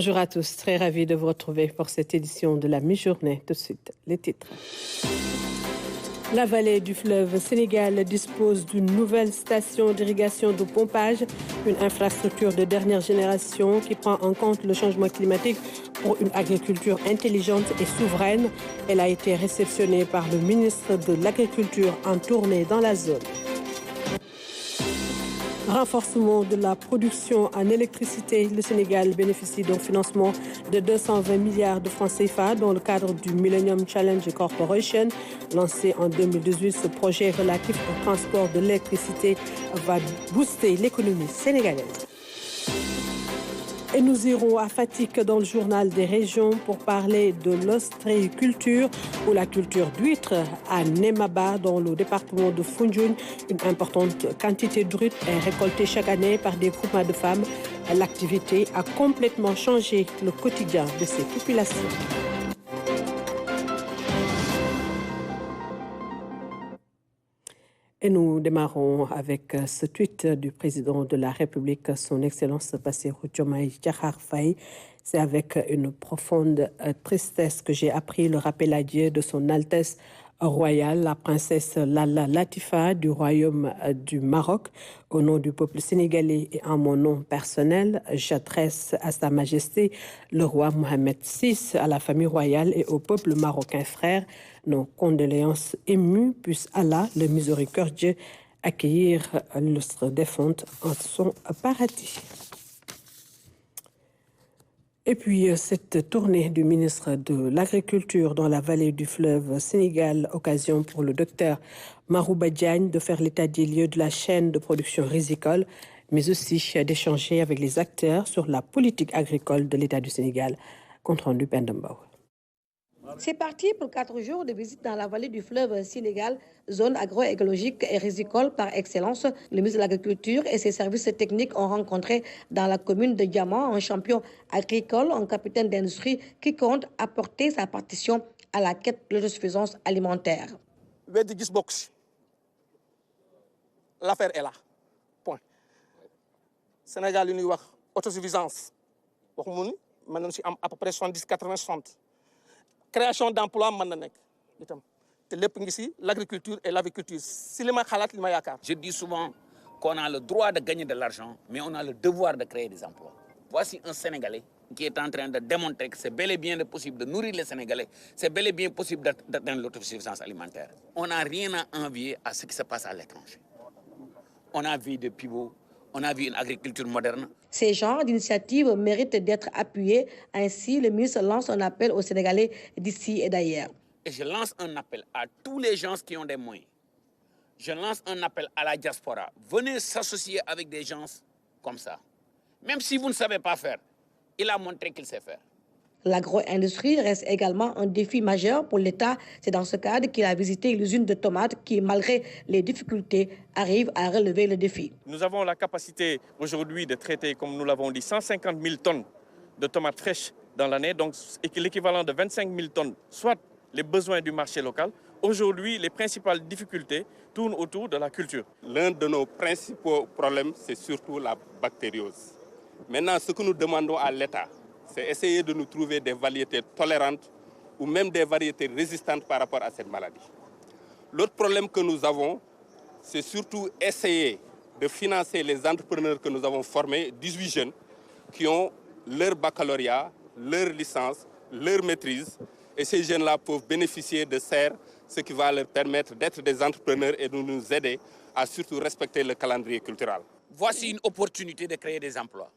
Bonjour à tous, très ravi de vous retrouver pour cette édition de la mi-journée. Tout de suite, les titres. La vallée du fleuve Sénégal dispose d'une nouvelle station d'irrigation de pompage, une infrastructure de dernière génération qui prend en compte le changement climatique pour une agriculture intelligente et souveraine. Elle a été réceptionnée par le ministre de l'Agriculture en tournée dans la zone. Renforcement de la production en électricité. Le Sénégal bénéficie d'un financement de 220 milliards de francs CFA dans le cadre du Millennium Challenge Corporation. Lancé en 2018, ce projet relatif au transport de l'électricité va booster l'économie sénégalaise. Et nous irons à Fatick dans le journal des régions pour parler de l'ostréiculture ou la culture d'huîtres à Nemaba dans le département de Foundiougne. Une importante quantité d'huîtres est récoltée chaque année par des groupements de femmes. L'activité a complètement changé le quotidien de ces populations. Et nous démarrons avec ce tweet du président de la République, son Excellence Bassirou Diomaye Diakhar Faye. C'est avec une profonde tristesse que j'ai appris le rappel à Dieu de son Altesse royale, la princesse Lala Latifa du Royaume du Maroc. Au nom du peuple sénégalais et en mon nom personnel, j'adresse à Sa Majesté le roi Mohamed VI, à la famille royale et au peuple marocain frère nos condoléances émues. Puisse Allah, le miséricordieux, accueillir l'illustre défunte en son paradis. Et puis, cette tournée du ministre de l'Agriculture dans la vallée du fleuve Sénégal, occasion pour le docteur Marouba Diagne de faire l'état des lieux de la chaîne de production rizicole, mais aussi d'échanger avec les acteurs sur la politique agricole de l'État du Sénégal. Compte rendu Pendembao. C'est parti pour 4 jours de visite dans la vallée du fleuve Sénégal, zone agroécologique et rizicole par excellence. Le ministre de l'Agriculture et ses services techniques ont rencontré dans la commune de Diamant un champion agricole, un capitaine d'industrie qui compte apporter sa partition à la quête de l'autosuffisance alimentaire. L'affaire est là. Point. Sénégal, il y a autosuffisance. Maintenant, à peu près 70, 80, 60. Création d'emplois, l'agriculture et l'aviculture. Je dis souvent qu'on a le droit de gagner de l'argent, mais on a le devoir de créer des emplois. Voici un Sénégalais qui est en train de démontrer que c'est bel et bien possible de nourrir les Sénégalais, c'est bel et bien possible d'atteindre l'autosuffisance alimentaire. On n'a rien à envier à ce qui se passe à l'étranger. On a vu des pivots, on a vu une agriculture moderne. Ces genres d'initiatives méritent d'être appuyés. Ainsi, le ministre lance un appel aux Sénégalais d'ici et d'ailleurs. Et je lance un appel à tous les gens qui ont des moyens. Je lance un appel à la diaspora. Venez s'associer avec des gens comme ça. Même si vous ne savez pas faire, il a montré qu'il sait faire. L'agro-industrie reste également un défi majeur pour l'État. C'est dans ce cadre qu'il a visité l'usine de tomates qui, malgré les difficultés, arrive à relever le défi. Nous avons la capacité aujourd'hui de traiter, comme nous l'avons dit, 150 000 tonnes de tomates fraîches dans l'année, donc l'équivalent de 25 000 tonnes, soit les besoins du marché local. Aujourd'hui, les principales difficultés tournent autour de la culture. L'un de nos principaux problèmes, c'est surtout la bactériose. Maintenant, ce que nous demandons à l'État, c'est essayer de nous trouver des variétés tolérantes ou même des variétés résistantes par rapport à cette maladie. L'autre problème que nous avons, c'est surtout essayer de financer les entrepreneurs que nous avons formés, 18 jeunes, qui ont leur baccalauréat, leur licence, leur maîtrise. Et ces jeunes-là peuvent bénéficier de serre, ce qui va leur permettre d'être des entrepreneurs et de nous aider à surtout respecter le calendrier culturel. Voici une opportunité de créer des emplois.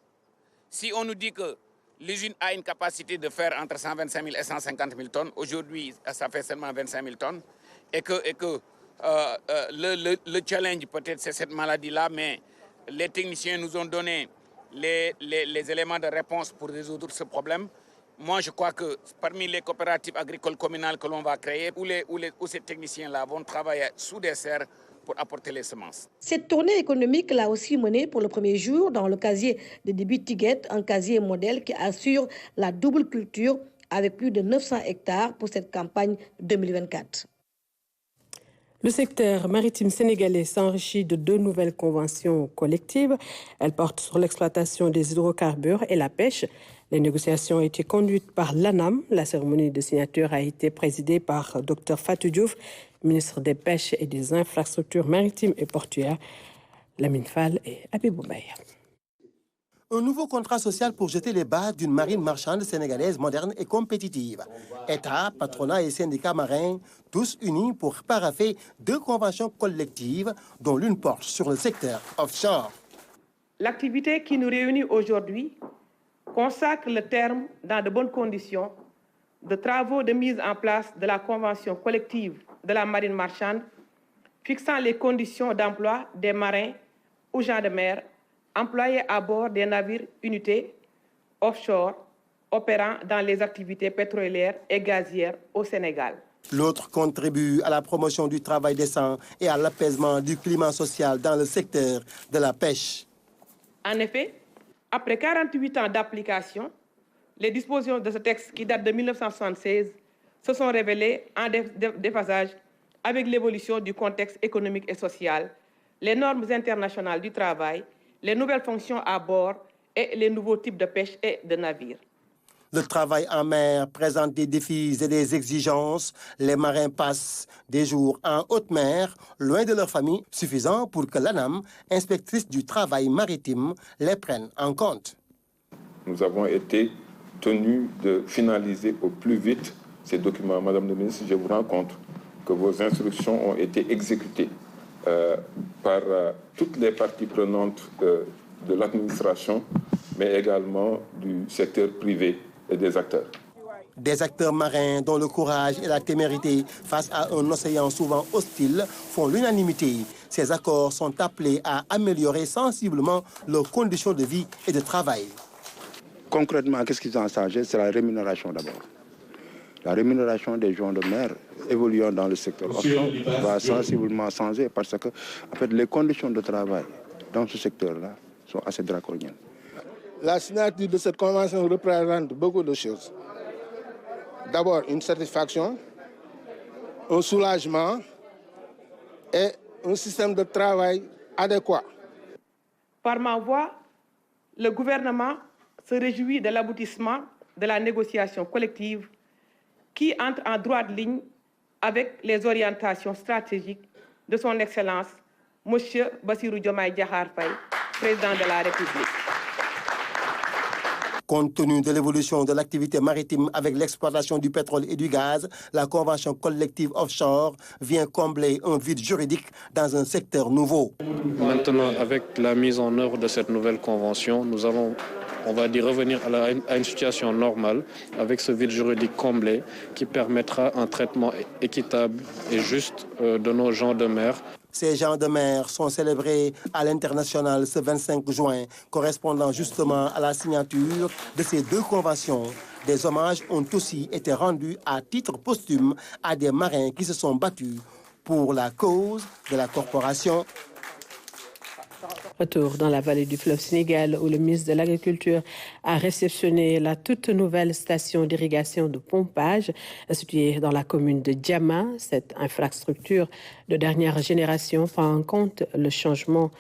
Si on nous dit que l'usine a une capacité de faire entre 125 000 et 150 000 tonnes. Aujourd'hui, ça fait seulement 25 000 tonnes. Et que le challenge, peut-être, c'est cette maladie-là, mais les techniciens nous ont donné les éléments de réponse pour résoudre ce problème. Moi, je crois que parmi les coopératives agricoles communales que l'on va créer, où ces techniciens-là vont travailler sous des serres pour apporter les semences. Cette tournée économique l'a aussi menée pour le premier jour dans le casier de débit Tiguet, un casier modèle qui assure la double culture avec plus de 900 hectares pour cette campagne 2024. Le secteur maritime sénégalais s'enrichit de 2 nouvelles conventions collectives. Elles portent sur l'exploitation des hydrocarbures et la pêche. Les négociations ont été conduites par l'ANAM. La cérémonie de signature a été présidée par Dr Fatou Diouf, ministre des Pêches et des Infrastructures maritimes et portuaires, Lamine Fall et Habibou Mbaye. Un nouveau contrat social pour jeter les bases d'une marine marchande sénégalaise moderne et compétitive. État, patronat et syndicats marins, tous unis pour paraffer 2 conventions collectives, dont l'une porte sur le secteur offshore. L'activité qui nous réunit aujourd'hui consacre le terme, dans de bonnes conditions, de travaux de mise en place de la convention collective de la marine marchande, fixant les conditions d'emploi des marins ou gens de mer employés à bord des navires unités offshore opérant dans les activités pétrolières et gazières au Sénégal. L'autre contribue à la promotion du travail décent et à l'apaisement du climat social dans le secteur de la pêche. En effet, après 48 ans d'application, les dispositions de ce texte qui date de 1976 se sont révélées en déphasage avec l'évolution du contexte économique et social, les normes internationales du travail, les nouvelles fonctions à bord et les nouveaux types de pêche et de navires. Le travail en mer présente des défis et des exigences. Les marins passent des jours en haute mer, loin de leur famille, suffisant pour que l'ANAM, inspectrice du travail maritime, les prenne en compte. Nous avons été tenus de finaliser au plus vite ces documents. Madame la ministre, je vous rends compte que vos instructions ont été exécutées par toutes les parties prenantes de l'administration, mais également du secteur privé et des acteurs. Des acteurs marins dont le courage et la témérité face à un océan souvent hostile font l'unanimité. Ces accords sont appelés à améliorer sensiblement leurs conditions de vie et de travail. Concrètement, qu'est-ce qu'ils ont changé? C'est la rémunération d'abord. La rémunération des gens de mer évoluant dans le secteur offshore va sensiblement changer parce que en fait, les conditions de travail dans ce secteur-là sont assez draconiennes. La signature de cette convention représente beaucoup de choses. D'abord, une satisfaction, un soulagement et un système de travail adéquat. Par ma voix, le gouvernement se réjouit de l'aboutissement de la négociation collective qui entre en droite ligne avec les orientations stratégiques de son Excellence, M. Bassirou Diomaye Diakhar Faye, président de la République. Compte tenu de l'évolution de l'activité maritime avec l'exploitation du pétrole et du gaz, la convention collective offshore vient combler un vide juridique dans un secteur nouveau. Maintenant, avec la mise en œuvre de cette nouvelle convention, nous allons, on va dire, revenir à une situation normale avec ce vide juridique comblé qui permettra un traitement équitable et juste de nos gens de mer. Ces gens de mer sont célébrés à l'international ce 25 juin, correspondant justement à la signature de ces 2 conventions. Des hommages ont aussi été rendus à titre posthume à des marins qui se sont battus pour la cause de la corporation. Retour dans la vallée du fleuve Sénégal où le ministre de l'Agriculture a réceptionné la toute nouvelle station d'irrigation de pompage située dans la commune de Diama. Cette infrastructure de dernière génération prend en compte le changement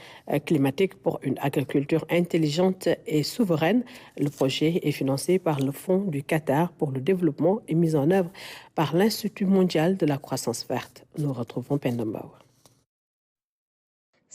climatique pour une agriculture intelligente et souveraine. Le projet est financé par le Fonds du Qatar pour le développement et mis en œuvre par l'Institut mondial de la croissance verte. Nous retrouvons Pendambauer.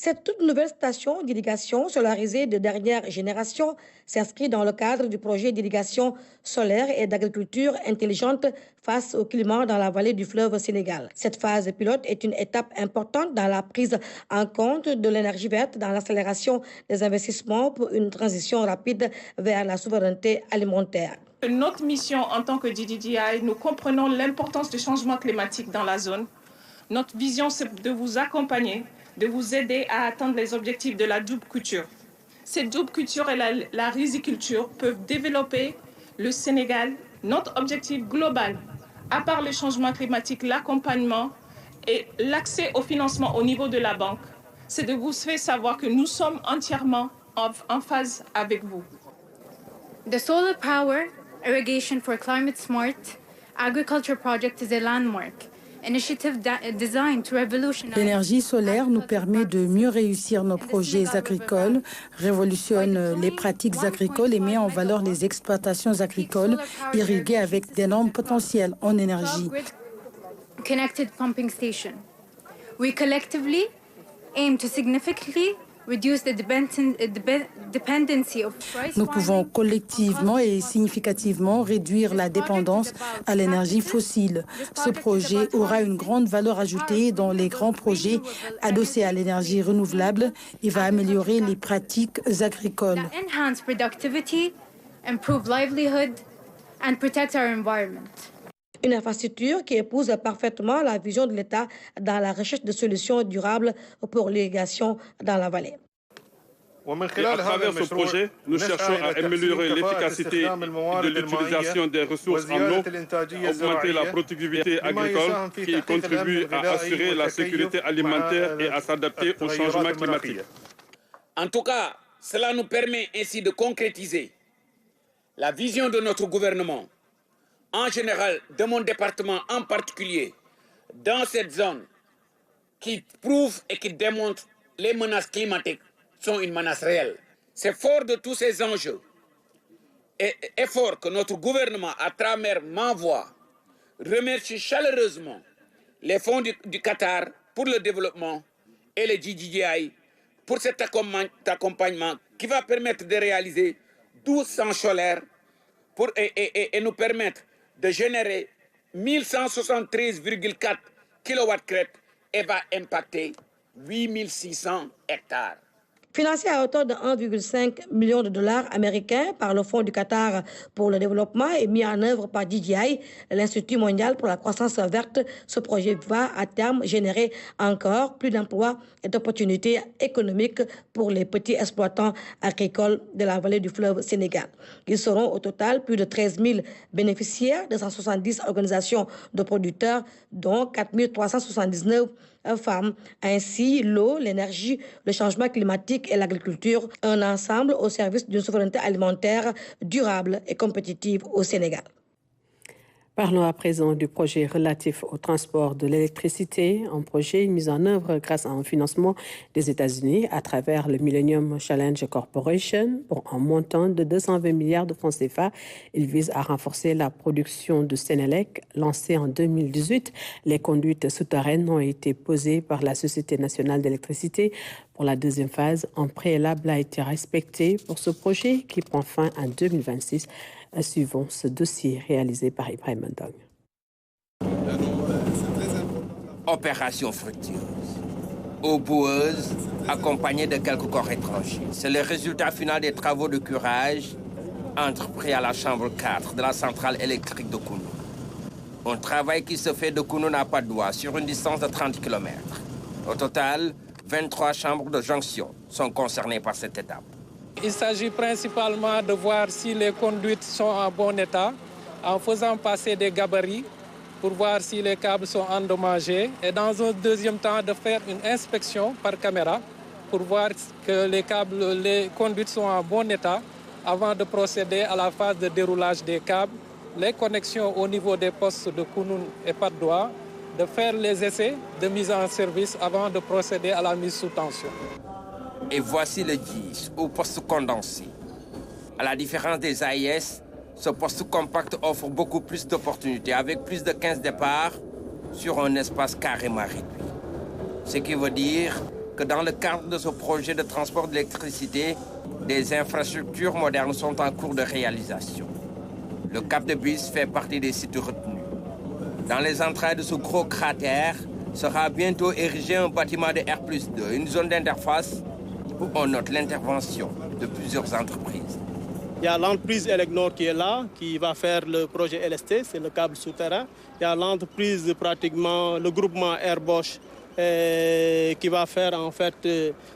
Cette toute nouvelle station d'irrigation solarisée de dernière génération s'inscrit dans le cadre du projet d'irrigation solaire et d'agriculture intelligente face au climat dans la vallée du fleuve Sénégal. Cette phase pilote est une étape importante dans la prise en compte de l'énergie verte dans l'accélération des investissements pour une transition rapide vers la souveraineté alimentaire. Notre mission en tant que DDDI, nous comprenons l'importance du changement climatique dans la zone. Notre vision, c'est de vous accompagner, de vous aider à atteindre les objectifs de la double culture. Cette double culture et la riziculture peuvent développer le Sénégal. Notre objectif global, à part le changement climatique, l'accompagnement et l'accès au financement au niveau de la banque, c'est de vous faire savoir que nous sommes entièrement en phase avec vous. The Solar Power Irrigation for Climate Smart Agriculture Project is a landmark. L'énergie solaire nous permet de mieux réussir nos projets agricoles, révolutionne les pratiques agricoles et met en valeur les exploitations agricoles irriguées avec d'énormes potentiels en énergie. Connected pumping station. We collectively aim to significantly reduce the dependency of price. Nous pouvons collectivement et significativement réduire la dépendance à l'énergie fossile. Ce projet aura une grande valeur ajoutée dans les grands projets adossés à l'énergie renouvelable et va améliorer les pratiques agricoles. Enhance productivity, improve livelihood, and protect our environment. Une infrastructure qui épouse parfaitement la vision de l'État dans la recherche de solutions durables pour l'irrigation dans la vallée. Et à travers ce projet, nous cherchons à améliorer l'efficacité de l'utilisation des ressources en eau, augmenter la productivité agricole qui contribue à assurer la sécurité alimentaire et à s'adapter au changement climatique. En tout cas, cela nous permet ainsi de concrétiser la vision de notre gouvernement, en général de mon département en particulier, dans cette zone qui prouve et qui démontre les menaces climatiques sont une menace réelle. C'est fort de tous ces enjeux et efforts que notre gouvernement, à travers M'Envoie, remercie chaleureusement les fonds du Qatar pour le développement et les GGGI pour cet accompagnement qui va permettre de réaliser 12 centres solaires et nous permettre de générer 1173,4 kW et va impacter 8600 hectares. Financé à hauteur de 1,5 million de dollars américains par le Fonds du Qatar pour le développement et mis en œuvre par DJI, l'Institut mondial pour la croissance verte, ce projet va à terme générer encore plus d'emplois et d'opportunités économiques pour les petits exploitants agricoles de la vallée du fleuve Sénégal. Ils seront au total plus de 13 000 bénéficiaires de 170 organisations de producteurs, dont 4 379 femmes. Ainsi, l'eau, l'énergie, le changement climatique et l'agriculture, un ensemble au service d'une souveraineté alimentaire durable et compétitive au Sénégal. Parlons à présent du projet relatif au transport de l'électricité, un projet mis en œuvre grâce à un financement des États-Unis à travers le Millennium Challenge Corporation pour un montant de 220 milliards de francs CFA. Il vise à renforcer la production de Sénélec. Lancé en 2018, les conduites souterraines ont été posées par la Société nationale d'électricité. Pour la deuxième phase, un préalable a été respecté pour ce projet qui prend fin en 2026. Suivons ce dossier réalisé par Ibrahim Mandong. Opération fructueuse, eau boueuse, accompagnée de quelques corps étrangers. C'est le résultat final des travaux de curage entrepris à la chambre 4 de la centrale électrique de Kounou. Un travail qui se fait de Kounou n'a pas de doigt sur une distance de 30 km. Au total, 23 chambres de jonction sont concernées par cette étape. Il s'agit principalement de voir si les conduites sont en bon état, en faisant passer des gabarits pour voir si les câbles sont endommagés et dans un deuxième temps de faire une inspection par caméra pour voir que les conduites sont en bon état avant de procéder à la phase de déroulage des câbles, les connexions au niveau des postes de Kounoune et Patte-d'Oie, de faire les essais de mise en service avant de procéder à la mise sous tension. Et voici le GIS, ou poste condensé. À la différence des AIS, ce poste compact offre beaucoup plus d'opportunités, avec plus de 15 départs sur un espace carrément réduit. Ce qui veut dire que dans le cadre de ce projet de transport d'électricité, des infrastructures modernes sont en cours de réalisation. Le Cap de Biche fait partie des sites retenus. Dans les entrailles de ce gros cratère sera bientôt érigé un bâtiment de R+2, une zone d'interface où on note l'intervention de plusieurs entreprises. Il y a l'entreprise Elecnor qui est là, qui va faire le projet LST, c'est le câble souterrain. Il y a l'entreprise, pratiquement, le groupement Airbosch, qui va faire en fait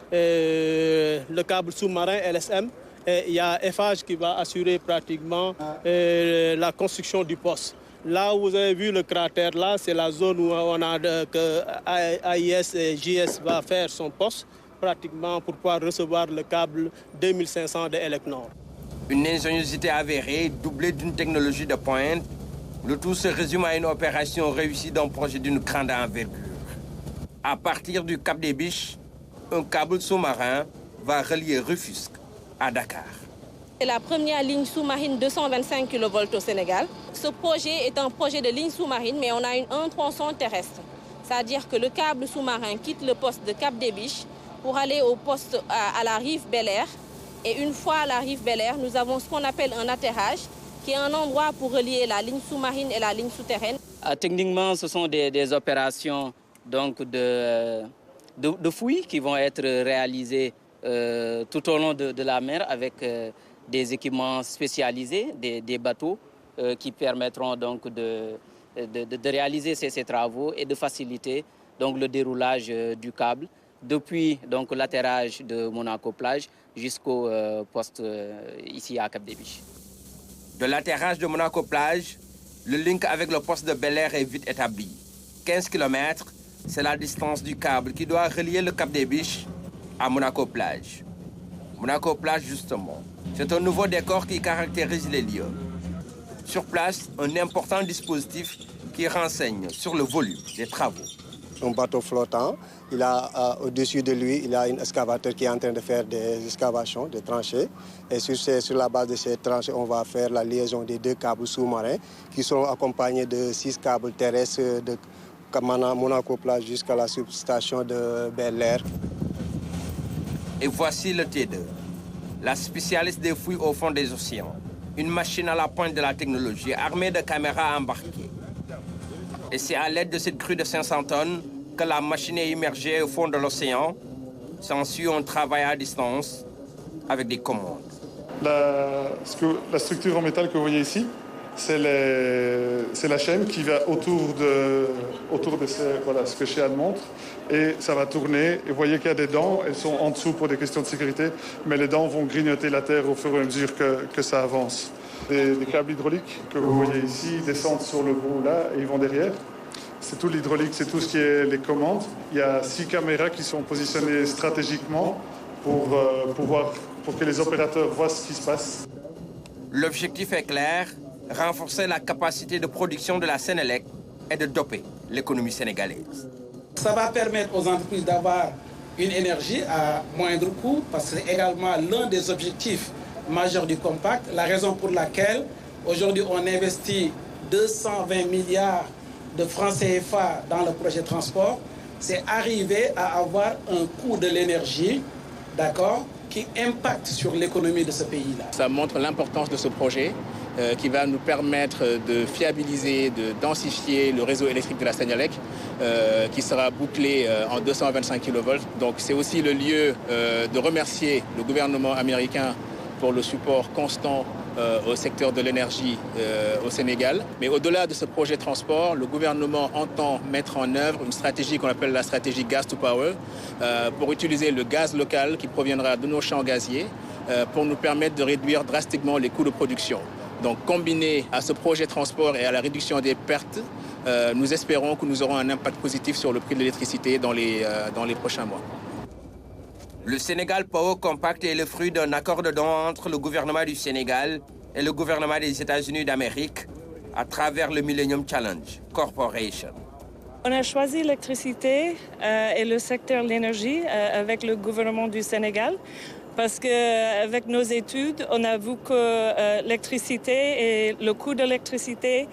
le câble sous-marin LSM. Et il y a Eiffage qui va assurer pratiquement la construction du poste. Là où vous avez vu le cratère, là, c'est la zone où on a que AIS et JS va faire son poste, pratiquement pour pouvoir recevoir le câble 2500 de Elecnor. Une ingéniosité avérée, doublée d'une technologie de pointe, Le tout se résume à une opération réussie d'un projet d'une grande envergure. À partir du Cap des Biches, un câble sous-marin va relier Rufisque à Dakar. C'est la première ligne sous-marine 225 kV au Sénégal. Ce projet est un projet de ligne sous-marine, mais on a un tronçon terrestre. C'est-à-dire que le câble sous-marin quitte le poste de Cap des Biches pour aller au poste à la rive Bel-Air. Et une fois à la rive Bel-Air, nous avons ce qu'on appelle un atterrage, qui est un endroit pour relier la ligne sous-marine et la ligne souterraine. Techniquement, ce sont des opérations donc, de fouilles qui vont être réalisées tout au long de la mer avec des équipements spécialisés, des bateaux qui permettront donc de réaliser ces travaux et de faciliter donc, le déroulage du câble depuis l'atterrage de Monaco-Plage jusqu'au poste ici à Cap des Biches. De l'atterrage de Monaco-Plage, le link avec le poste de Bel-Air est vite établi. 15 km, c'est la distance du câble qui doit relier le Cap des Biches à Monaco-Plage. Monaco-Plage, justement, c'est un nouveau décor qui caractérise les lieux. Sur place, un important dispositif qui renseigne sur le volume des travaux. Un bateau flottant, il a au-dessus de lui, il a un excavateur qui est en train de faire des excavations, des tranchées. Et sur la base de ces tranchées, on va faire la liaison des 2 câbles sous-marins qui seront accompagnés de 6 câbles terrestres de Monaco-Plage jusqu'à la substation de Bel-Air. Et voici le T2, la spécialiste des fouilles au fond des océans. Une machine à la pointe de la technologie, armée de caméras embarquées. Et c'est à l'aide de cette grue de 500 tonnes que la machine est immergée au fond de l'océan. S'ensuit un travail à distance avec des commandes. La structure en métal que vous voyez ici, c'est la chaîne qui va autour de ce que Shehan montre. Et ça va tourner. Et vous voyez qu'il y a des dents. Elles sont en dessous pour des questions de sécurité. Mais les dents vont grignoter la terre au fur et à mesure que ça avance. Des câbles hydrauliques que vous voyez ici descendent sur le bout là et ils vont derrière. C'est tout l'hydraulique, c'est tout ce qui est les commandes. Il y a 6 caméras qui sont positionnées stratégiquement pour que les opérateurs voient ce qui se passe. L'objectif est clair, renforcer la capacité de production de la Sénélec et de doper l'économie sénégalaise. Ça va permettre aux entreprises d'avoir une énergie à moindre coût parce que c'est également l'un des objectifs majeur du compact, la raison pour laquelle aujourd'hui on investit 220 milliards de francs CFA dans le projet transport, c'est arriver à avoir un coût de l'énergie, d'accord, qui impacte sur l'économie de ce pays-là. Ça montre l'importance de ce projet qui va nous permettre de fiabiliser, de densifier le réseau électrique de la Sénélec qui sera bouclé en 225 kV. Donc c'est aussi le lieu de remercier le gouvernement américain pour le support constant au secteur de l'énergie au Sénégal. Mais au-delà de ce projet transport, le gouvernement entend mettre en œuvre une stratégie qu'on appelle la stratégie Gas to Power pour utiliser le gaz local qui proviendra de nos champs gaziers pour nous permettre de réduire drastiquement les coûts de production. Donc combiné à ce projet transport et à la réduction des pertes, nous espérons que nous aurons un impact positif sur le prix de l'électricité dans les prochains mois. Le Sénégal Power Compact est le fruit d'un accord de don entre le gouvernement du Sénégal et le gouvernement des États-Unis d'Amérique à travers le Millennium Challenge Corporation. On a choisi l'électricité et le secteur de l'énergie avec le gouvernement du Sénégal parce qu'avec nos études, on a vu que l'électricité et le coût de l'électricité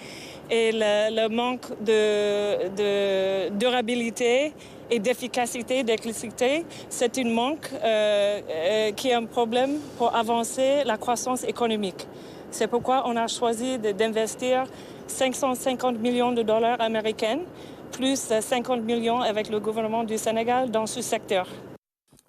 et le manque de durabilité et d'efficacité d'électricité, c'est un manque qui est un problème pour avancer la croissance économique. C'est pourquoi on a choisi d'investir 550 millions de dollars américains, plus 50 millions avec le gouvernement du Sénégal dans ce secteur.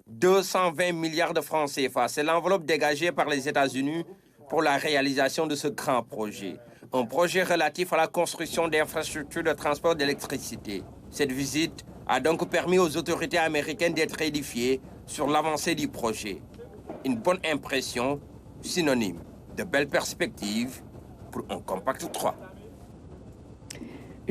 220 milliards de francs CFA, c'est l'enveloppe dégagée par les États-Unis pour la réalisation de ce grand projet. Un projet relatif à la construction d'infrastructures de transport d'électricité. Cette visite a donc permis aux autorités américaines d'être édifiées sur l'avancée du projet. Une bonne impression, synonyme de belles perspectives pour un Compact 3.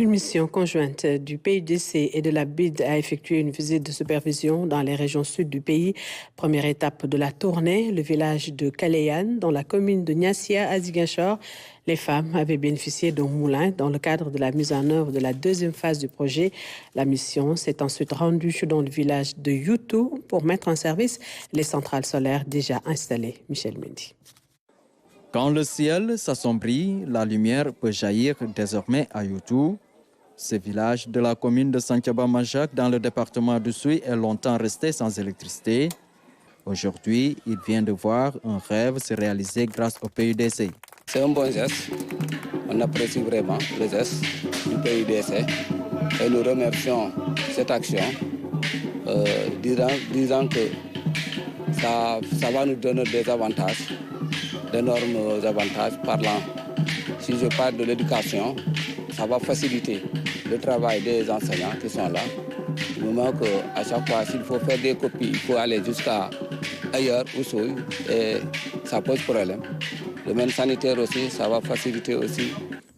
Une mission conjointe du PUDC et de la BID a effectué une visite de supervision dans les régions sud du pays. Première étape de la tournée, le village de Kaleyan, dans la commune de Niassia à Ziguinchor. Les femmes avaient bénéficié d'un moulin dans le cadre de la mise en œuvre de la deuxième phase du projet. La mission s'est ensuite rendue dans le village de Youtou pour mettre en service les centrales solaires déjà installées. Michel Mendy. Quand le ciel s'assombrit, la lumière peut jaillir désormais à Youtou. Ce village de la commune de Santhiaba-Majak dans le département du Souy est longtemps resté sans électricité. Aujourd'hui, il vient de voir un rêve se réaliser grâce au PUDC. C'est un bon geste. On apprécie vraiment le geste du PUDC et nous remercions cette action, disant que ça va nous donner des avantages, d'énormes avantages parlant. Si je parle de l'éducation, ça va faciliter le travail des enseignants qui sont là. Du moment qu'à chaque fois, s'il faut faire des copies, il faut aller jusqu'à ailleurs, au Souy, et ça pose problème. Le domaine sanitaire aussi, ça va faciliter aussi.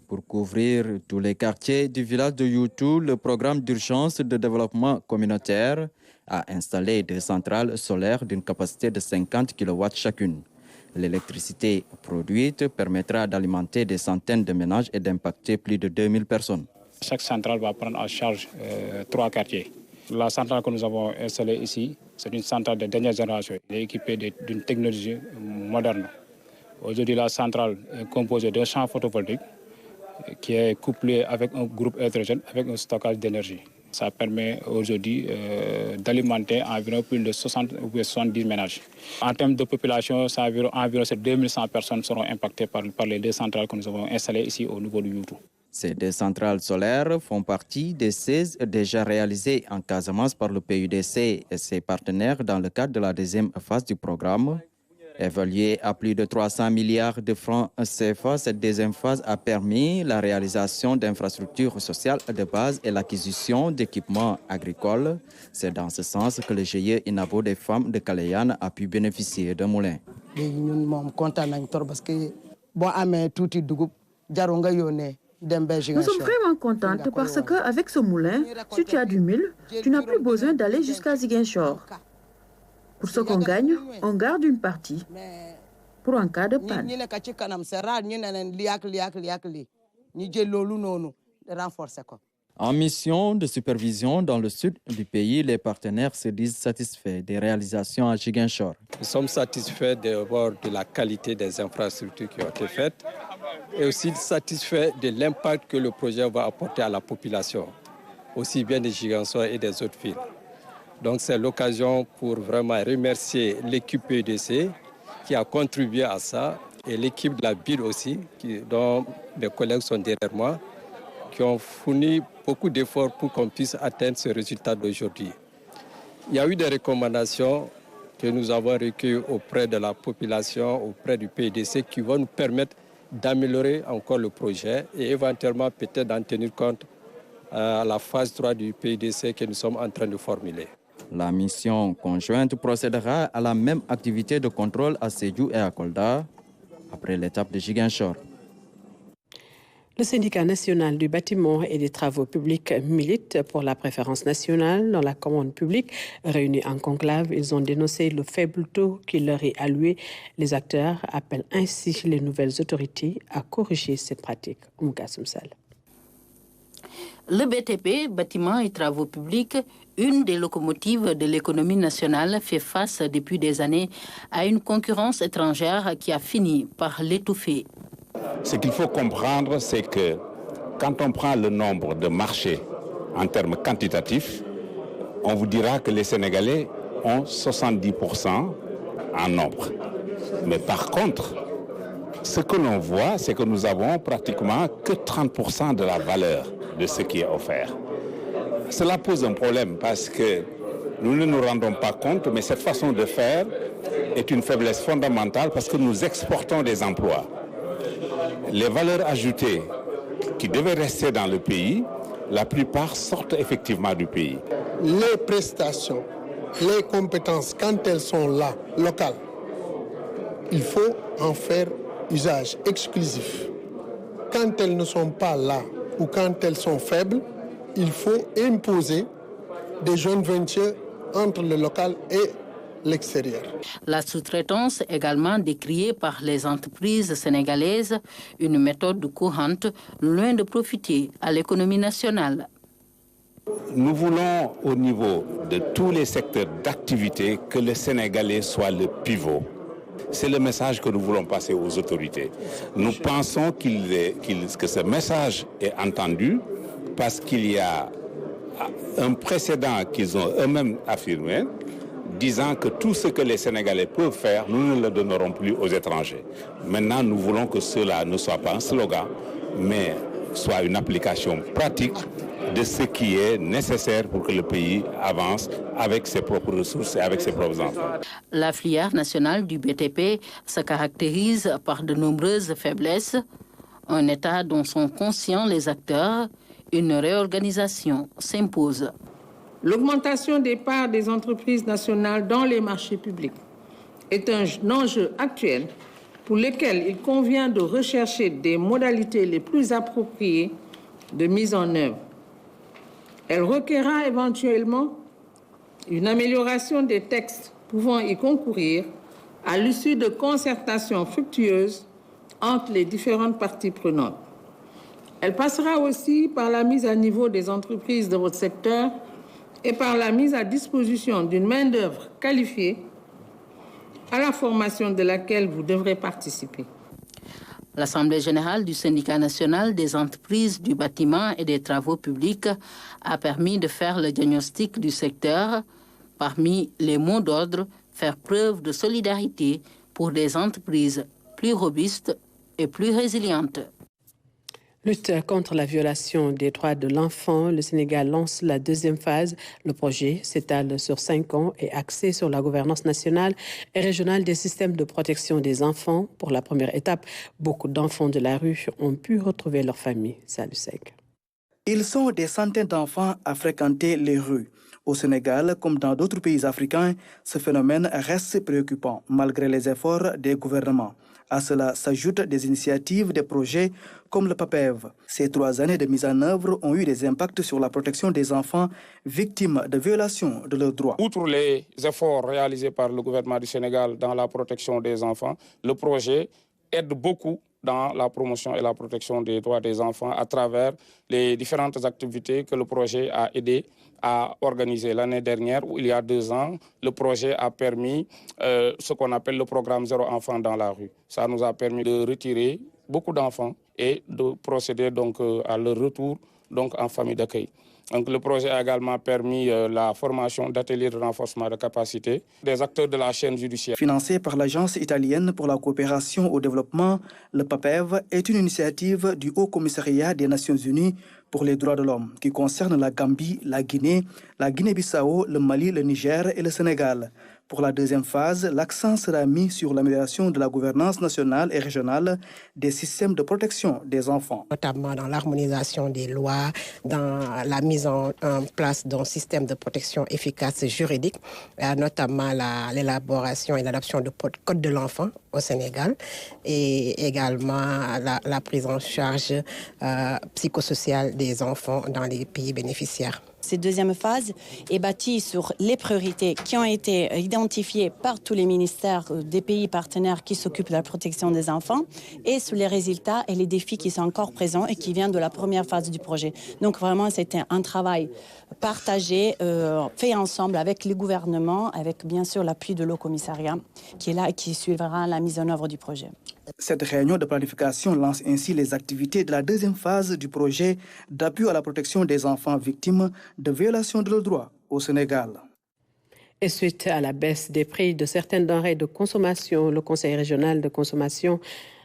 Pour couvrir tous les quartiers du village de Youtou, le programme d'urgence de développement communautaire a installé des centrales solaires d'une capacité de 50 kW chacune. L'électricité produite permettra d'alimenter des centaines de ménages et d'impacter plus de 2000 personnes. Chaque centrale va prendre en charge 3 quartiers. La centrale que nous avons installée ici, c'est une centrale de dernière génération. Elle est équipée d'une technologie moderne. Aujourd'hui, la centrale est composée d'un champ photovoltaïque qui est couplé avec un groupe électrogène avec un stockage d'énergie. Ça permet aujourd'hui d'alimenter environ plus de 60 ou 70 ménages. En termes de population, environ 2100 personnes seront impactées par les 2 centrales que nous avons installées ici au niveau de Youtou. Ces 2 centrales solaires font partie des 16 déjà réalisées en Casamance par le PUDC et ses partenaires dans le cadre de la deuxième phase du programme. Évaluée à plus de 300 milliards de francs CFA, cette deuxième phase a permis la réalisation d'infrastructures sociales de base et l'acquisition d'équipements agricoles. C'est dans ce sens que le GIE Inabo des femmes de Kaleyan a pu bénéficier d'un moulin. Nous sommes vraiment contentes parce qu'avec ce moulin, si tu as du mil, tu n'as plus besoin d'aller jusqu'à Ziguinchor. Pour ce qu'on gagne, on garde une partie pour un cas de panne. En mission de supervision dans le sud du pays, les partenaires se disent satisfaits des réalisations à Ziguinchor. Nous sommes satisfaits de la qualité des infrastructures qui ont été faites et aussi satisfaits de l'impact que le projet va apporter à la population, aussi bien des Ziguinchor et des autres villes. Donc c'est l'occasion pour vraiment remercier l'équipe PUDC qui a contribué à ça et l'équipe de la BID aussi, dont mes collègues sont derrière moi, qui ont fourni beaucoup d'efforts pour qu'on puisse atteindre ce résultat d'aujourd'hui. Il y a eu des recommandations que nous avons recueillies auprès de la population, auprès du PUDC, qui vont nous permettre d'améliorer encore le projet et éventuellement peut-être d'en tenir compte à la phase 3 du PUDC que nous sommes en train de formuler. La mission conjointe procédera à la même activité de contrôle à Sédhiou et à Kolda, après l'étape de Ziguinchor. Le syndicat national du bâtiment et des travaux publics milite pour la préférence nationale dans la commande publique. Réunis en conclave, ils ont dénoncé le faible taux qui leur est alloué. Les acteurs appellent ainsi les nouvelles autorités à corriger cette pratique. Le BTP, bâtiments et travaux publics, une des locomotives de l'économie nationale, fait face depuis des années à une concurrence étrangère qui a fini par l'étouffer. Ce qu'il faut comprendre, c'est que quand on prend le nombre de marchés en termes quantitatifs, on vous dira que les Sénégalais ont 70% en nombre. Mais par contre, ce que l'on voit, c'est que nous avons pratiquement que 30% de la valeur de ce qui est offert. Cela pose un problème parce que nous ne nous rendons pas compte, mais cette façon de faire est une faiblesse fondamentale parce que nous exportons des emplois. Les valeurs ajoutées qui devaient rester dans le pays, la plupart sortent effectivement du pays. Les prestations, les compétences, quand elles sont là, locales, il faut en faire usage exclusif. Quand elles ne sont pas là, ou quand elles sont faibles, il faut imposer des joint ventures entre le local et l'extérieur. La sous-traitance, également décriée par les entreprises sénégalaises, une méthode courante, loin de profiter à l'économie nationale. Nous voulons, au niveau de tous les secteurs d'activité, que le Sénégalais soit le pivot. C'est le message que nous voulons passer aux autorités. Nous pensons que ce message est entendu parce qu'il y a un précédent qu'ils ont eux-mêmes affirmé, disant que tout ce que les Sénégalais peuvent faire, nous ne le donnerons plus aux étrangers. Maintenant, nous voulons que cela ne soit pas un slogan, mais soit une application pratique de ce qui est nécessaire pour que le pays avance avec ses propres ressources et avec ses propres enfants. La filière nationale du BTP se caractérise par de nombreuses faiblesses, un état dont sont conscients les acteurs. Une réorganisation s'impose. L'augmentation des parts des entreprises nationales dans les marchés publics est un enjeu actuel pour lequel il convient de rechercher des modalités les plus appropriées de mise en œuvre. Elle requerra éventuellement une amélioration des textes pouvant y concourir à l'issue de concertations fructueuses entre les différentes parties prenantes. Elle passera aussi par la mise à niveau des entreprises de votre secteur et par la mise à disposition d'une main-d'œuvre qualifiée à la formation de laquelle vous devrez participer. L'Assemblée générale du Syndicat national des entreprises du bâtiment et des travaux publics a permis de faire le diagnostic du secteur. Parmi les mots d'ordre, faire preuve de solidarité pour des entreprises plus robustes et plus résilientes. Lutte contre la violation des droits de l'enfant, le Sénégal lance la deuxième phase. Le projet s'étale sur 5 ans et axé sur la gouvernance nationale et régionale des systèmes de protection des enfants. Pour la première étape, beaucoup d'enfants de la rue ont pu retrouver leur famille. Salut Sec. Ils sont des centaines d'enfants à fréquenter les rues. Au Sénégal, comme dans d'autres pays africains, ce phénomène reste préoccupant malgré les efforts des gouvernements. À cela s'ajoutent des initiatives, des projets comme le PAPEV. Ces 3 années de mise en œuvre ont eu des impacts sur la protection des enfants victimes de violations de leurs droits. Outre les efforts réalisés par le gouvernement du Sénégal dans la protection des enfants, le projet aide beaucoup dans la promotion et la protection des droits des enfants à travers les différentes activités que le projet a aidé à organiser. L'année dernière, ou il y a 2 ans, le projet a permis ce qu'on appelle le programme Zéro enfant dans la rue. Ça nous a permis de retirer beaucoup d'enfants et de procéder donc à leur retour donc en famille d'accueil. Donc, le projet a également permis la formation d'ateliers de renforcement de capacité des acteurs de la chaîne judiciaire. Financé par l'Agence italienne pour la coopération au développement, le PAPEV est une initiative du Haut Commissariat des Nations Unies pour les droits de l'homme qui concerne la Gambie, la Guinée-Bissau, le Mali, le Niger et le Sénégal. Pour la deuxième phase, l'accent sera mis sur l'amélioration de la gouvernance nationale et régionale des systèmes de protection des enfants. Notamment dans l'harmonisation des lois, dans la mise en place d'un système de protection efficace juridique, notamment l'élaboration et l'adoption de code de l'enfant au Sénégal et également la prise en charge psychosociale des enfants dans les pays bénéficiaires. Cette deuxième phase est bâtie sur les priorités qui ont été identifiées par tous les ministères des pays partenaires qui s'occupent de la protection des enfants et sur les résultats et les défis qui sont encore présents et qui viennent de la première phase du projet. Donc vraiment, c'était un travail partagé, fait ensemble avec les gouvernements, avec bien sûr l'appui de l'Haut Commissariat qui est là et qui suivra la mise en œuvre du projet. Cette réunion de planification lance ainsi les activités de la deuxième phase du projet d'appui à la protection des enfants victimes de violations de leurs droits au Sénégal. Et suite à la baisse des prix de certaines denrées de consommation, le Conseil régional de consommation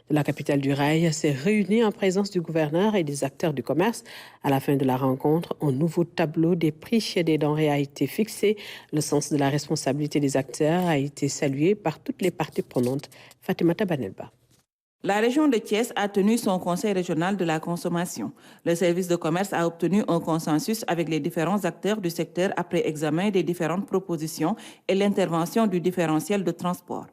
de la capitale du rail s'est réuni en présence du gouverneur et des acteurs du commerce. À la fin de la rencontre, un nouveau tableau des prix des denrées a été fixé. Le sens de la responsabilité des acteurs a été salué par toutes les parties prenantes. Fatimata Banelba. La région de Thiès a tenu son conseil régional de la consommation. Le service de commerce a obtenu un consensus avec les différents acteurs du secteur après examen des différentes propositions et l'intervention du différentiel de transport.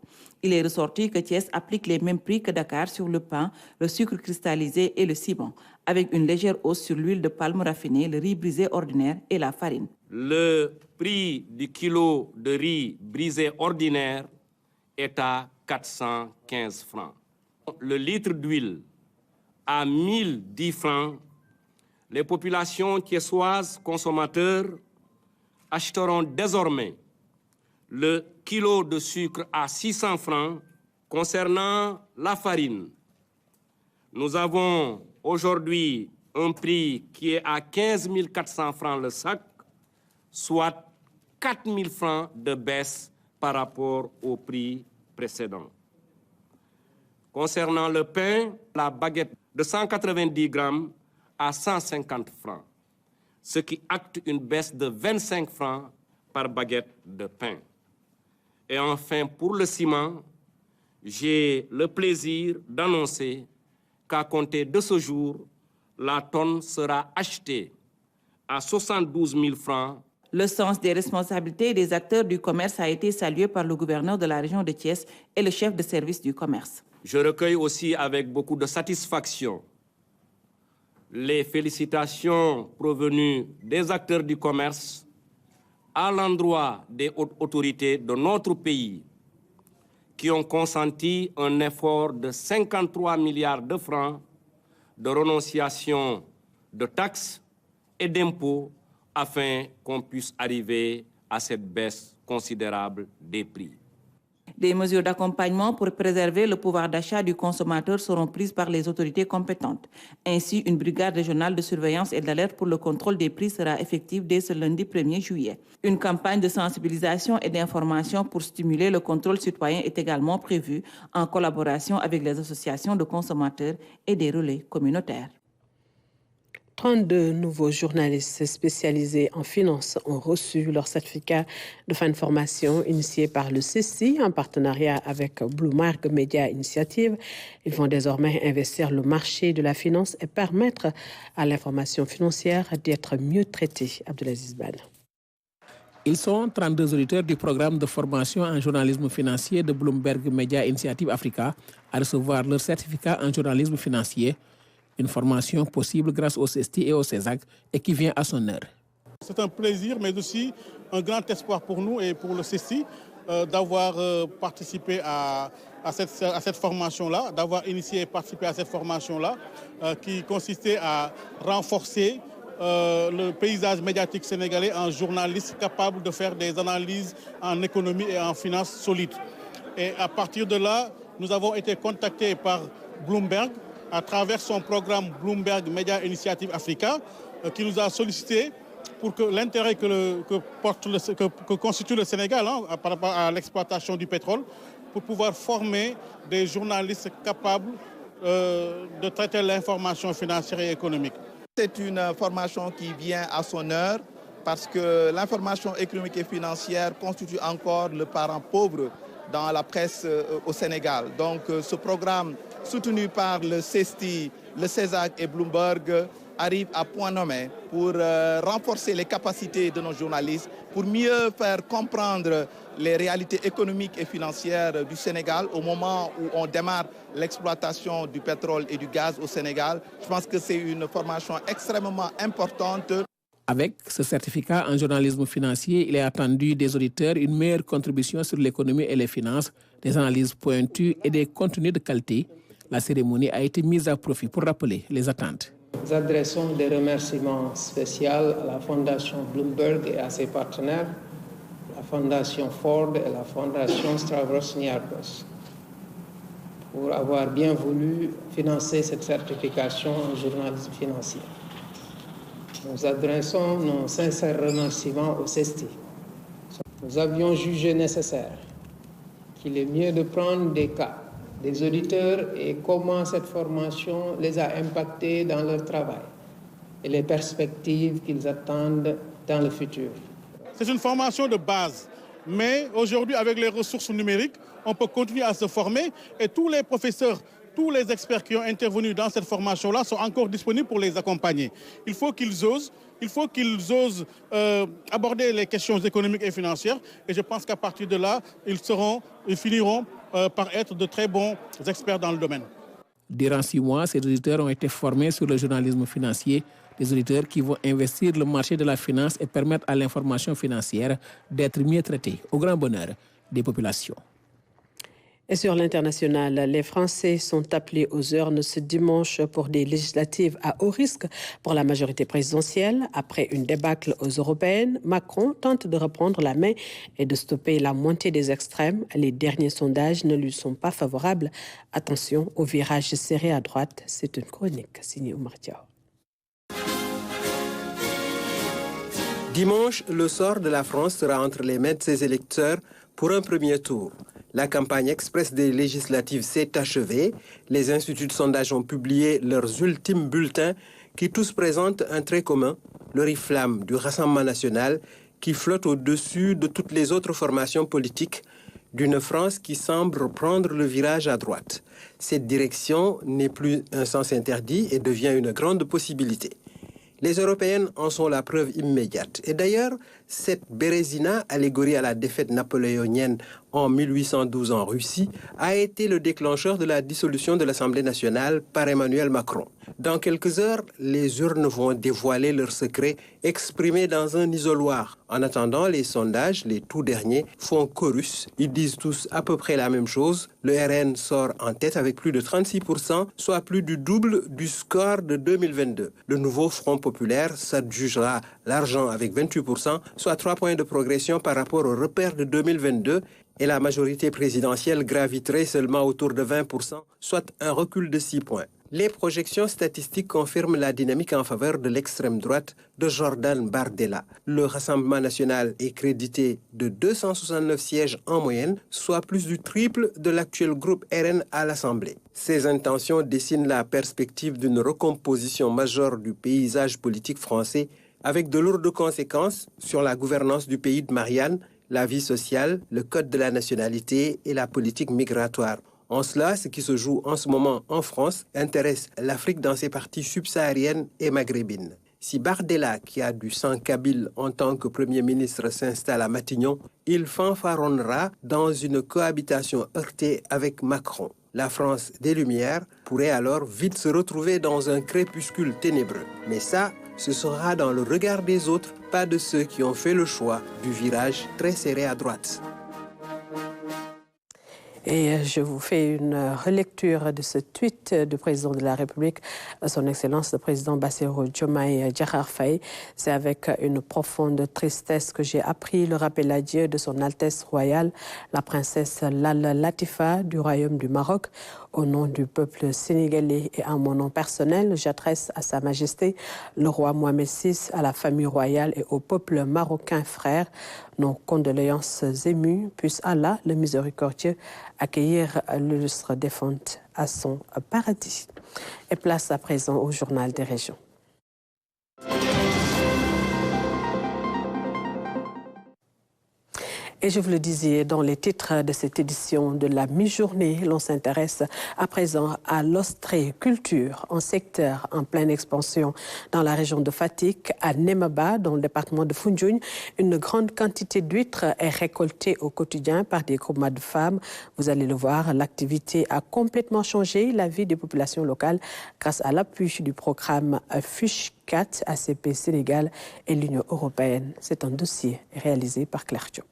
Il est ressorti que Thiès applique les mêmes prix que Dakar sur le pain, le sucre cristallisé et le ciment, avec une légère hausse sur l'huile de palme raffinée, le riz brisé ordinaire et la farine. Le prix du kilo de riz brisé ordinaire est à 415 francs. Le litre d'huile à 1010 francs, les populations thiessoises consommateurs achèteront désormais le kilo de sucre à 600 francs. Concernant la farine, nous avons aujourd'hui un prix qui est à 15 400 francs le sac, soit 4 000 francs de baisse par rapport au prix précédent. Concernant le pain, la baguette de 190 grammes à 150 francs, ce qui acte une baisse de 25 francs par baguette de pain. Et enfin, pour le ciment, j'ai le plaisir d'annoncer qu'à compter de ce jour, la tonne sera achetée à 72 000 francs. Le sens des responsabilités des acteurs du commerce a été salué par le gouverneur de la région de Thiès et le chef de service du commerce. Je recueille aussi avec beaucoup de satisfaction les félicitations provenues des acteurs du commerce à l'endroit des hautes autorités de notre pays qui ont consenti un effort de 53 milliards de francs de renonciation de taxes et d'impôts afin qu'on puisse arriver à cette baisse considérable des prix. Des mesures d'accompagnement pour préserver le pouvoir d'achat du consommateur seront prises par les autorités compétentes. Ainsi, une brigade régionale de surveillance et d'alerte pour le contrôle des prix sera effective dès ce lundi 1er juillet. Une campagne de sensibilisation et d'information pour stimuler le contrôle citoyen est également prévue en collaboration avec les associations de consommateurs et des relais communautaires. 32 nouveaux journalistes spécialisés en finance ont reçu leur certificat de fin de formation initié par le CECI en partenariat avec Bloomberg Media Initiative. Ils vont désormais investir le marché de la finance et permettre à l'information financière d'être mieux traitée. Abdelaziz Ban. Ils sont 32 auditeurs du programme de formation en journalisme financier de Bloomberg Media Initiative Africa à recevoir leur certificat en journalisme financier. Une formation possible grâce au CESTI et au CESAC et qui vient à son heure. C'est un plaisir, mais aussi un grand espoir pour nous et pour le CESTI d'avoir participé à cette formation-là, d'avoir initié et participé à cette formation-là qui consistait à renforcer le paysage médiatique sénégalais en journalistes capables de faire des analyses en économie et en finance solides. Et à partir de là, nous avons été contactés par Bloomberg à travers son programme Bloomberg Media Initiative Africa, qui nous a sollicité pour que l'intérêt que constitue le Sénégal par rapport à l'exploitation du pétrole, pour pouvoir former des journalistes capables de traiter l'information financière et économique. C'est une formation qui vient à son heure parce que l'information économique et financière constitue encore le parent pauvre dans la presse au Sénégal. Donc ce programme soutenu par le CESTI, le CESAC et Bloomberg arrive à point nommé pour renforcer les capacités de nos journalistes, pour mieux faire comprendre les réalités économiques et financières du Sénégal au moment où on démarre l'exploitation du pétrole et du gaz au Sénégal. Je pense que c'est une formation extrêmement importante. Avec ce certificat en journalisme financier, il est attendu des auditeurs une meilleure contribution sur l'économie et les finances, des analyses pointues et des contenus de qualité. La cérémonie a été mise à profit pour rappeler les attentes. Nous adressons des remerciements spéciaux à la Fondation Bloomberg et à ses partenaires, la Fondation Ford et la Fondation Stavros-Niarchos, pour avoir bien voulu financer cette certification en journalisme financier. Nous adressons nos sincères remerciements au CESTI. Nous avions jugé nécessaire qu'il est mieux de prendre des cas des auditeurs et comment cette formation les a impactés dans leur travail et les perspectives qu'ils attendent dans le futur. C'est une formation de base, mais aujourd'hui, avec les ressources numériques, on peut continuer à se former et tous les professeurs tous les experts qui ont intervenu dans cette formation-là sont encore disponibles pour les accompagner. Il faut qu'ils osent aborder les questions économiques et financières. Et je pense qu'à partir de là, ils finiront par être de très bons experts dans le domaine. Durant 6 mois, ces auditeurs ont été formés sur le journalisme financier, des auditeurs qui vont investir le marché de la finance et permettre à l'information financière d'être mieux traitée, au grand bonheur des populations. Et sur l'international, les Français sont appelés aux urnes ce dimanche pour des législatives à haut risque pour la majorité présidentielle. Après une débâcle aux européennes, Macron tente de reprendre la main et de stopper la montée des extrêmes. Les derniers sondages ne lui sont pas favorables. Attention au virage serré à droite. C'est une chronique signée Oumar Diaw. Dimanche, le sort de la France sera entre les mains de ses électeurs pour un premier tour. La campagne express des législatives s'est achevée. Les instituts de sondage ont publié leurs ultimes bulletins qui tous présentent un trait commun, l'oriflamme du Rassemblement national qui flotte au-dessus de toutes les autres formations politiques d'une France qui semble prendre le virage à droite. Cette direction n'est plus un sens interdit et devient une grande possibilité. Les Européennes en sont la preuve immédiate. Et d'ailleurs, cette Bérésina, allégorie à la défaite napoléonienne en 1812 en Russie, a été le déclencheur de la dissolution de l'Assemblée nationale par Emmanuel Macron. Dans quelques heures, les urnes vont dévoiler leurs secrets exprimés dans un isoloir. En attendant, les sondages, les tout derniers, font chorus. Ils disent tous à peu près la même chose. Le RN sort en tête avec plus de 36%, soit plus du double du score de 2022. Le nouveau Front populaire s'adjugera l'argent avec 28%, soit 3 points de progression par rapport au repère de 2022. Et la majorité présidentielle graviterait seulement autour de 20%, soit un recul de 6 points. Les projections statistiques confirment la dynamique en faveur de l'extrême droite de Jordan Bardella. Le Rassemblement national est crédité de 269 sièges en moyenne, soit plus du triple de l'actuel groupe RN à l'Assemblée. Ces intentions dessinent la perspective d'une recomposition majeure du paysage politique français, avec de lourdes conséquences sur la gouvernance du pays de Marianne, la vie sociale, le code de la nationalité et la politique migratoire. En cela, ce qui se joue en ce moment en France intéresse l'Afrique dans ses parties subsahariennes et maghrébines. Si Bardella, qui a du sang kabyle en tant que Premier ministre, s'installe à Matignon, il fanfaronnera dans une cohabitation heurtée avec Macron. La France des Lumières pourrait alors vite se retrouver dans un crépuscule ténébreux. Mais ça, ce sera dans le regard des autres, pas de ceux qui ont fait le choix du virage très serré à droite. Et je vous fais une relecture de ce tweet du président de la République, son Excellence le président Bassirou Diomaye Diakhar Faye. C'est avec une profonde tristesse que j'ai appris le rappel à Dieu de son Altesse royale, la princesse Lalla Latifa du Royaume du Maroc. Au nom du peuple sénégalais et en mon nom personnel, j'adresse à Sa Majesté le roi Mohamed VI, à la famille royale et au peuple marocain frère nos condoléances émues. Puisse Allah, le miséricordieux, accueillir l'illustre défunte à son paradis. Et place à présent au journal des régions. Et je vous le disais dans les titres de cette édition de la mi-journée, l'on s'intéresse à présent à l'ostréiculture, un secteur en pleine expansion dans la région de Fatick, à Nemaba, dans le département de Foundiougne. Une grande quantité d'huîtres est récoltée au quotidien par des groupements de femmes. Vous allez le voir, l'activité a complètement changé la vie des populations locales grâce à l'appui du programme Fish 4, ACP Sénégal et l'Union européenne. C'est un dossier réalisé par Claire Diop.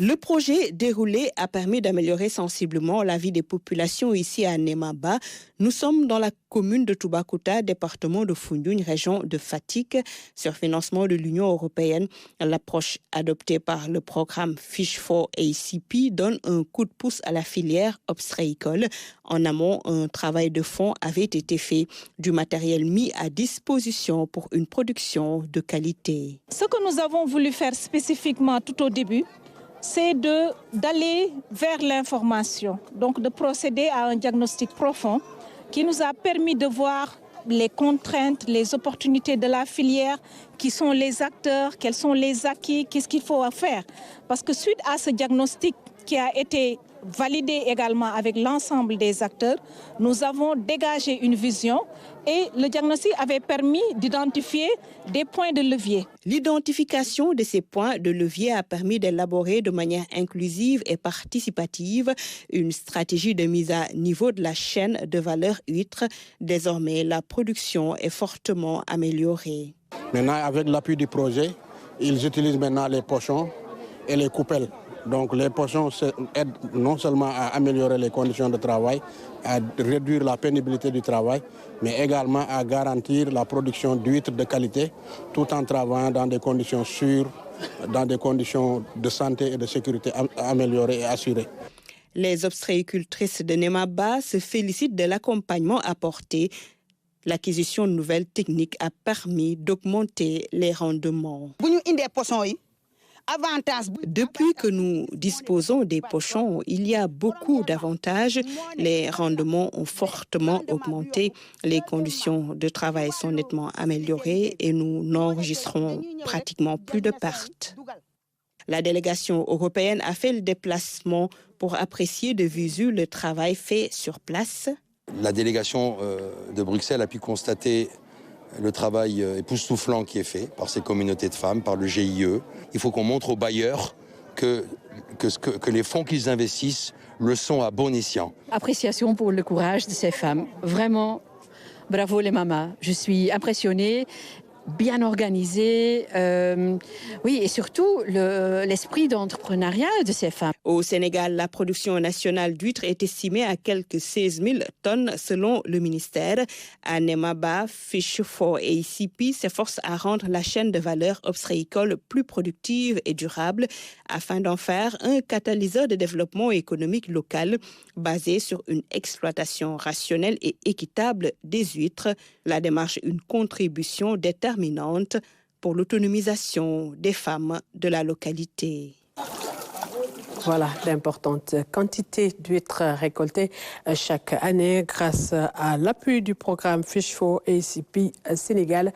Le projet déroulé a permis d'améliorer sensiblement la vie des populations ici à Nemaba. Nous sommes dans la commune de Toubacouta, département de Foundiougne, région de Fatick. Sur financement de l'Union européenne, l'approche adoptée par le programme Fish 4 ACP donne un coup de pouce à la filière ostréicole. En amont, un travail de fond avait été fait, du matériel mis à disposition pour une production de qualité. Ce que nous avons voulu faire spécifiquement tout au début, c'est d'aller vers l'information, donc de procéder à un diagnostic profond qui nous a permis de voir les contraintes, les opportunités de la filière, qui sont les acteurs, quels sont les acquis, qu'est-ce qu'il faut faire. Parce que suite à ce diagnostic qui a été validé également avec l'ensemble des acteurs, nous avons dégagé une vision et le diagnostic avait permis d'identifier des points de levier. L'identification de ces points de levier a permis d'élaborer de manière inclusive et participative une stratégie de mise à niveau de la chaîne de valeur huître. Désormais, la production est fortement améliorée. Maintenant, avec l'appui du projet, ils utilisent maintenant les pochons et les coupelles. Donc les pochons aident non seulement à améliorer les conditions de travail, à réduire la pénibilité du travail, mais également à garantir la production d'huîtres de qualité, tout en travaillant dans des conditions sûres, dans des conditions de santé et de sécurité améliorées et assurées. Les ostréicultrices de Nemaba se félicitent de l'accompagnement apporté. L'acquisition de nouvelles techniques a permis d'augmenter les rendements. Depuis que nous disposons des pochons, il y a beaucoup d'avantages. Les rendements ont fortement augmenté. Les conditions de travail sont nettement améliorées et nous n'enregistrons pratiquement plus de pertes. La délégation européenne a fait le déplacement pour apprécier de visu le travail fait sur place. La délégation de Bruxelles a pu constater le travail époustouflant qui est fait par ces communautés de femmes, par le GIE. Il faut qu'on montre aux bailleurs que les fonds qu'ils investissent le sont à bon escient. Appréciation pour le courage de ces femmes. Vraiment, bravo les mamas. Je suis impressionnée. Bien organisé, oui, et surtout l'esprit d'entrepreneuriat de ces femmes. Au Sénégal, la production nationale d'huîtres est estimée à quelques 16 000 tonnes selon le ministère. À Nemaba, Fish for ACP s'efforce à rendre la chaîne de valeur ostréicole plus productive et durable afin d'en faire un catalyseur de développement économique local basé sur une exploitation rationnelle et équitable des huîtres. La démarche est une contribution déterminante pour l'autonomisation des femmes de la localité. Voilà d'importantes quantités d'huîtres récoltées chaque année grâce à l'appui du programme Fish for ACP Sénégal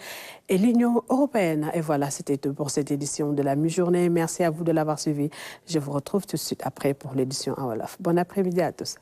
et l'Union européenne. Et voilà, c'était tout pour cette édition de la mi-journée. Merci à vous de l'avoir suivi. Je vous retrouve tout de suite après pour l'édition en Wolof. Bon après-midi à tous.